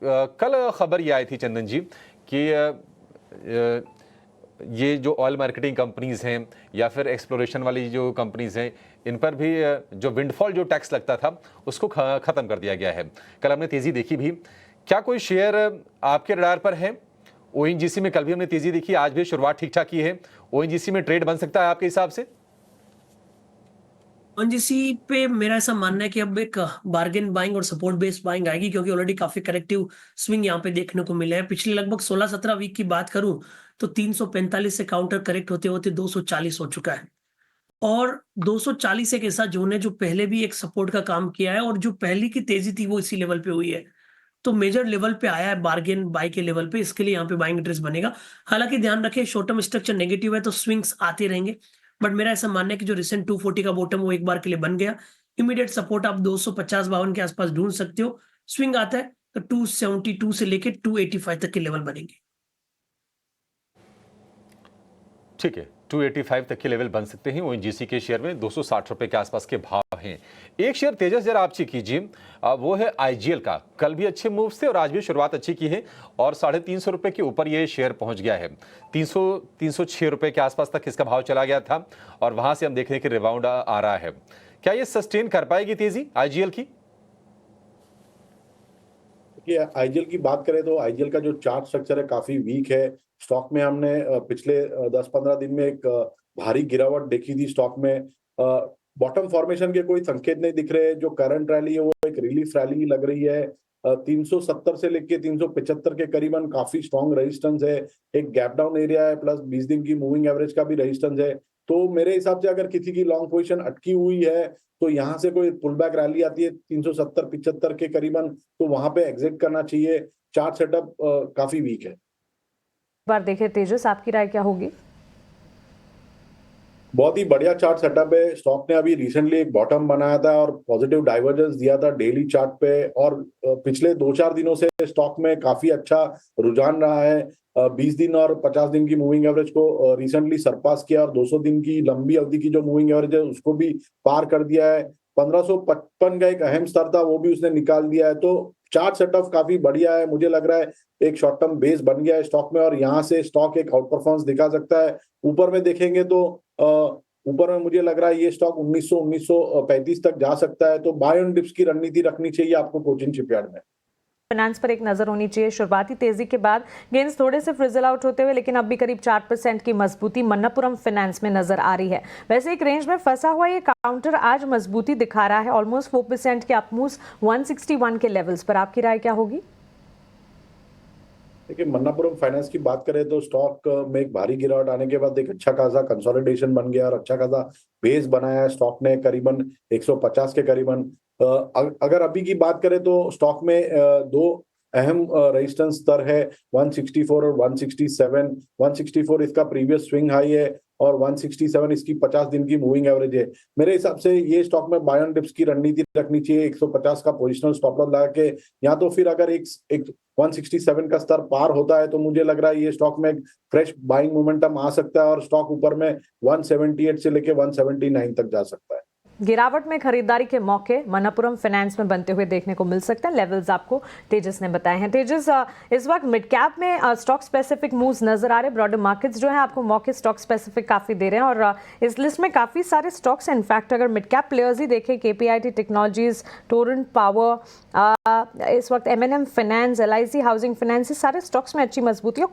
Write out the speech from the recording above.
कल खबर ये आई थी चंदन जी कि ये जो ऑयल मार्केटिंग कंपनीज हैं या फिर एक्सप्लोरेशन वाली जो कंपनीज हैं, इन पर भी जो विंडफॉल जो टैक्स लगता था उसको ख़त्म कर दिया गया है। कल हमने तेज़ी देखी भी। क्या कोई शेयर आपके रडार पर है? ओएनजीसी में कल भी हमने तेज़ी देखी, आज भी शुरुआत ठीक ठाक की है। ओएनजीसी में ट्रेड बन सकता है आपके हिसाब से? ओएनजीसी पे मेरा ऐसा मानना है कि अब एक बार्गेन बाइंग और सपोर्ट बेस्ड बाइंग आएगी, क्योंकि ऑलरेडी काफी करेक्टिव स्विंग यहाँ पे देखने को मिले हैं। पिछले लगभग 16-17 वीक की बात करूं तो 345 से काउंटर करेक्ट होते होते 240 हो चुका है। और 240 एक ऐसा जोन है जो पहले भी एक सपोर्ट का काम किया है, और जो पहली की तेजी थी वो इसी लेवल पे हुई है। तो मेजर लेवल पे आया है बार्गेन बाय के लेवल पे, इसके लिए यहाँ पे बाइंग इंटरेस्ट बनेगा। हालांकि ध्यान रखें, शॉर्ट टर्म स्ट्रक्चर नेगेटिव है तो स्विंग्स आते रहेंगे, बट मेरा ऐसा मानना है कि जो रिसेंट 240 का बॉटम वो एक बार के लिए बन गया। इमीडिएट सपोर्ट आप 250-52 के आसपास ढूंढ सकते हो। स्विंग आता है तो 272 से लेके 285 तक के लेवल बनेंगे। ठीक है, 285 तक के लेवल बन सकते हैं। ओएनजीसी के शेयर में 260 रुपए के आसपास के भाव हैं। एक शेयर तेजस जरा आप चेक कीजिए, वो है आईजीएल का। कल भी अच्छे मूव्स थे और आज भी शुरुआत अच्छी की है और 350 रुपए के ऊपर ये शेयर पहुंच गया है। 306 रुपए के आसपास तक इसका भाव चला गया था और वहां से हम देख रहे हैं कि रिबाउंड आ रहा है। क्या ये सस्टेन कर पाएगी तेजी आईजीएल की? आईजीएल की बात करें तो आईजीएल का जो चार्ट स्ट्रक्चर है काफी वीक है। स्टॉक में हमने पिछले 10-15 दिन में एक भारी गिरावट देखी थी स्टॉक में। बॉटम फॉर्मेशन के कोई संकेत नहीं दिख रहे। जो करंट रैली है वो एक रिलीफ रैली लग रही है। 370 से लेके 375 के करीबन काफी स्ट्रॉन्ग रेजिस्टेंस है। एक गैप डाउन एरिया है, प्लस 20 दिन की मूविंग एवरेज का भी रेजिस्टेंस है। तो मेरे हिसाब से अगर किसी की लॉन्ग पोजीशन अटकी हुई है तो यहाँ से कोई पुल बैक रैली आती है 370-75 के करीबन, तो वहां पे एग्जिट करना चाहिए। चार्ट सेटअप काफी वीक है। बार देखें तेजस, आपकी राय क्या होगी? बहुत ही बढ़िया चार्ट सेटअप है। स्टॉक ने अभी रिसेंटली एक बॉटम बनाया था और पॉजिटिव डाइवर्जेंस दिया था डेली चार्ट पे, और पिछले 2-4 दिनों से स्टॉक में काफी अच्छा रुझान रहा है। 20 दिन और 50 दिन की मूविंग एवरेज को रिसेंटली सरपास किया और 200 दिन की लंबी अवधि की जो मूविंग एवरेज है उसको भी पार कर दिया है। 1555 का एक अहम स्तर था वो भी उसने निकाल दिया है। तो चार्ट सेटअप काफी बढ़िया है। मुझे लग रहा है एक शॉर्ट टर्म बेस बन गया है स्टॉक में और यहाँ से स्टॉक एक आउट परफॉर्मेंस दिखा सकता है। ऊपर में देखेंगे तो ऊपर में मुझे लग रहा है ये स्टॉक 1935 तक जा सकता है। तो बाय ऑन डिप्स की रणनीति रखनी चाहिए आपको कोचिन शिपयार्ड में। फाइनेंस पर एक नजर होनी चाहिए। शुरुआती तेजी के बाद गेंस थोड़े से फ्रिजल आउट होते हुए, लेकिन अब भी करीब 4% की मजबूती मन्नपुरम फाइनेंस में नजर आ रही है। वैसे एक रेंज में फंसा हुआ ये काउंटर आज मजबूती दिखा रहा है, ऑलमोस्ट 4% के अपमूव्स 161 के लेवल्स पर। आपकी राय क्या होगी? देखिए, मन्नापुरम फाइनेंस की बात करें तो स्टॉक में एक भारी गिरावट आने के बाद एक अच्छा खासा कंसोलिडेशन बन गया और अच्छा खासा बेस बनाया है स्टॉक ने करीबन 150 के करीबन। अगर अभी की बात करें तो स्टॉक में दो अहम रेजिस्टेंस स्तर है, 164 और 167। 164 इसका प्रीवियस स्विंग हाई है और 167 इसकी 50 दिन की मूविंग एवरेज है। मेरे हिसाब से ये स्टॉक में बाय ऑन डिप्स की रणनीति रखनी चाहिए। 150 का पोजिशनल स्टॉप लॉस लगा के, या तो फिर अगर एक 167 का स्तर पार होता है तो मुझे लग रहा है ये स्टॉक में फ्रेश बाइंग मोमेंटम आ सकता है और स्टॉक ऊपर में 178 से लेके 179 तक जा सकता है। गिरावट में खरीदारी के मौके मन्नपुरम फाइनेंस में बनते हुए देखने को मिल सकते हैं। लेवल्स आपको तेजस ने बताए हैं। तेजस, इस वक्त मिड कैप में स्टॉक स्पेसिफिक मूव्स नजर आ रहे हैं। ब्रॉडर मार्केट्स जो है आपको मौके स्टॉक स्पेसिफिक काफी दे रहे हैं और इस लिस्ट में काफी सारे स्टॉक्स हैं। इनफैक्ट अगर मिड कैप प्लेयर्स ही देखें, केपीआईटी टेक्नोलॉजीज, टोरेंट पावर, इस वक्त MNM finance, LIC housing finance, सारे स्टॉक्स में अच्छी मजबूती है।